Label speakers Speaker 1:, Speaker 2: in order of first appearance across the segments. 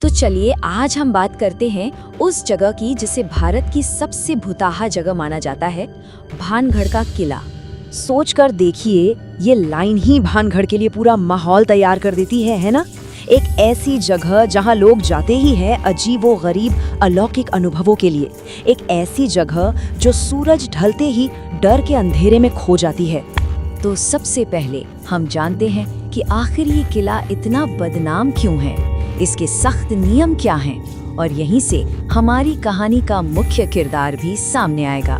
Speaker 1: तो चलिए आज हम बात करते हैं उस जगह की जिसे भारत की सबसे भुताहा जगह माना जाता है, भानगढ़ का किला।
Speaker 2: सोच कर देखिए, ये लाइन ही भानगढ़ के लिए पूरा माहौल तैयार कर देती है ना? एक ऐसी जगह जहां लोग जाते ही हैं अजीब व गरीब अलौकिक अनुभवों के लिए। एक ऐसी जगह जो सूरज ढलते ही डर के अंधेरे में खो जाती है।
Speaker 1: तो सबसे पहले हम जानते हैं कि आखिर ये किला इतना बदनाम क्यों है, इसके सख्त नियम क्या हैं, और यहीं से हमारी कहानी का मुख्य किरदार भी सामने आएगा।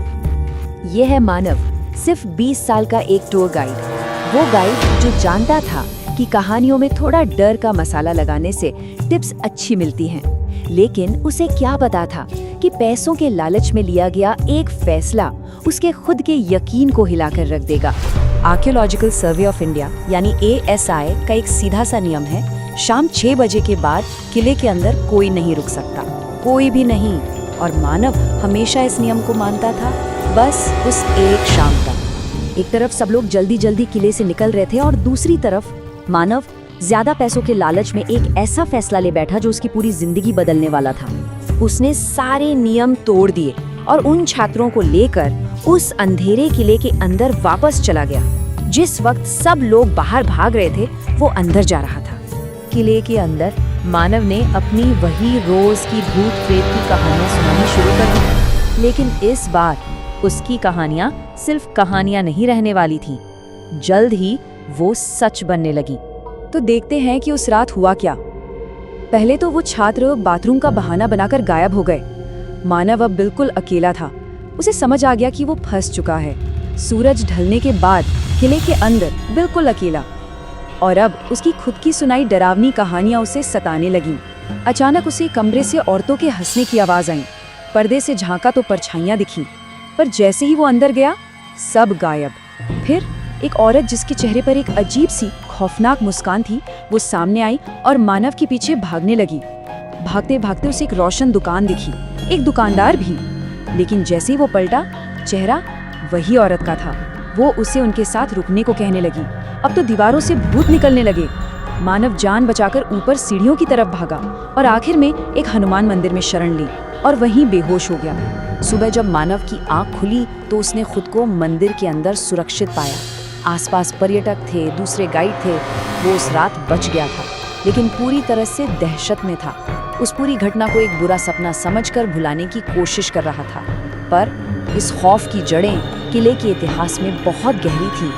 Speaker 2: यह है मानव, सिर्फ 20 साल का एक टूर गाइड। वो गाइड जो जानता था कि कहानियों में थोड़ा डर का मसाला लगाने से टिप्स अच्छी मिलती हैं। लेकिन उसे क्या पता था कि पैसों के लालच में लिया गया एक फैसला उसके खुद के यकीन को हिलाकर रख देगा। आर्कियोलॉजिकल सर्वे ऑफ इंडिया यानी ASI का एक सीधा सा नियम है, शाम 6 बजे के बाद किले के अंदर कोई नहीं रुक सकता, कोई भी नहीं। और मानव हमेशा इस नियम को मानता था, बस उस एक शाम तक। एक तरफ सब लोग जल्दी जल्दी किले से निकल रहे थे और दूसरी तरफ मानव ज्यादा पैसों के लालच में एक ऐसा फैसला ले बैठा जो उसकी पूरी जिंदगी बदलने वाला था। उसने सारे नियम तोड़ दिए और उन छात्रों को लेकर उस अंधेरे किले के अंदर वापस चला गया। जिस वक्त सब लोग बाहर भाग रहे थे, वो अंदर जा रहा था। किले के अंदर मानव ने अपनी वही रोज की भूत प्रेत की कहानियां सुनानी शुरू कर दी। लेकिन इस बार उसकी कहानियां सिर्फ कहानियां नहीं रहने वाली थीं। जल्द ही वो सच बनने लगी। तो देखते हैं कि उस रात हुआ क्या। पहले तो वो छात्र बाथरूम का बहाना बनाकर गायब हो गए। मानव अब बिल्कुल अकेला था। उसे समझ आ गया कि वो फंस चुका है। सूरज ढलने के बाद किले के अंदर बिल्कुल अकेला, और अब उसकी खुद की सुनाई डरावनी कहानियां उसे सताने लगीं। अचानक उसे कमरे से औरतों के हंसने की आवाज आई। पर्दे से झांका तो परछाइयां दिखीं, पर जैसे ही वो अंदर गया, सब गायब। फिर एक औरत जिसके चेहरे पर एक अजीब सी खौफनाक मुस्कान थी, वो सामने आई और मानव के पीछे भागने लगी। भागते भागते उसे एक रोशन दुकान दिखी, एक दुकानदार भी। लेकिन जैसे ही वो पलटा, चेहरा वही औरत का था। वो उसे उनके साथ रुकने को कहने लगी। अब तो दीवारों से भूत निकलने लगे। मानव जान बचाकर ऊपर सीढ़ियों की तरफ भागा और आखिर में एक हनुमान मंदिर में शरण ली और वहीं बेहोश हो गया। सुबह जब मानव की आंख खुली तो उसने खुद को मंदिर के अंदर सुरक्षित पाया। आसपास पर्यटक थे, दूसरे गाइड थे। वो उस रात बच गया था, लेकिन पूरी तरह से दहशत में था। उस पूरी घटना को एक बुरा सपना समझकर भुलाने की कोशिश कर रहा था, पर इस खौफ की जड़ें किले के इतिहास में बहुत गहरी थी।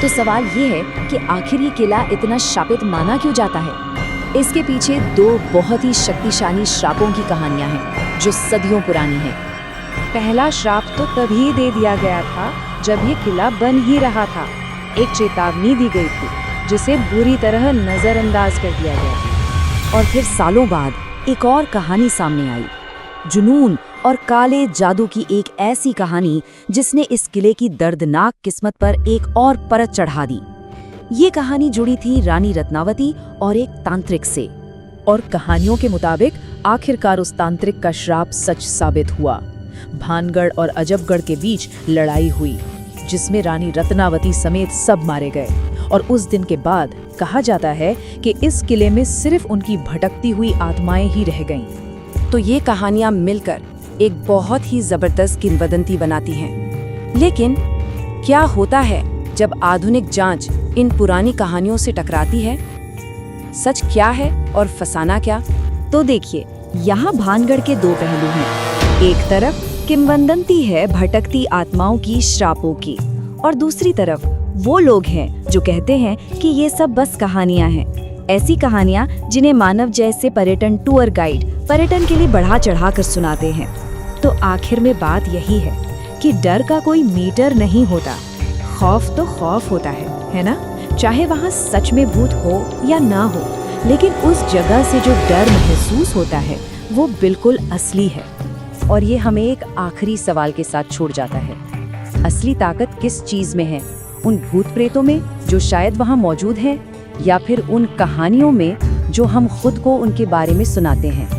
Speaker 2: तो सवाल ये है कि आखिर ये किला इतना शापित माना क्यों जाता है? इसके पीछे 2 बहुत ही शक्तिशाली श्रापों की कहानियां हैं जो सदियों पुरानी हैं। पहला श्राप तो तभी दे दिया गया था जब ये किला बन ही रहा था। एक चेतावनी दी गई थी जिसे बुरी तरह नजरअंदाज कर दिया गया। और फिर सालों बाद एक और कहानी सामने आई, जुनून और काले जादू की एक ऐसी कहानी जिसने इस किले की दर्दनाक किस्मत पर एक और परत चढ़ा दी। ये कहानी जुड़ी थी रानी रत्नावती और एक तांत्रिक से, और कहानियों के मुताबिक आखिरकार उस तांत्रिक का श्राप सच साबित हुआ। भानगढ़ और अजबगढ़ के बीच लड़ाई हुई जिसमें रानी रत्नावती समेत सब मारे गए, और उस दिन के बाद कहा जाता है कि इस किले में सिर्फ उनकी भटकती हुई आत्माएं ही रह गईं। तो ये कहानियां मिलकर एक बहुत ही जबरदस्त किंवदंती बनाती हैं। लेकिन क्या होता है जब आधुनिक जांच इन पुरानी कहानियों से टकराती है? सच क्या है और फसाना क्या? तो देखिए, यहाँ भानगढ़ के 2 पहलू हैं। एक तरफ किंवदंती है भटकती आत्माओं की, श्रापों की, और दूसरी तरफ वो लोग हैं जो कहते हैं कि ये सब बस कहानियां हैं। ऐसी कहानियां जिन्हें मानव जैसे पर्यटन टूर गाइड पर्यटन के लिए बढ़ा चढ़ा कर सुनाते हैं। तो आखिर में बात यही है कि डर का कोई मीटर नहीं होता, खौफ तो खौफ होता है ना? चाहे वहाँ सच में भूत हो या ना हो, लेकिन उस जगह से जो डर महसूस होता है वो बिल्कुल असली है। और ये हमें एक आखिरी सवाल के साथ छोड़ जाता है, असली ताकत किस चीज में है? उन भूत प्रेतों में जो शायद वहाँ मौजूद हैं, या फिर उन कहानियों में जो हम खुद को उनके बारे में सुनाते हैं?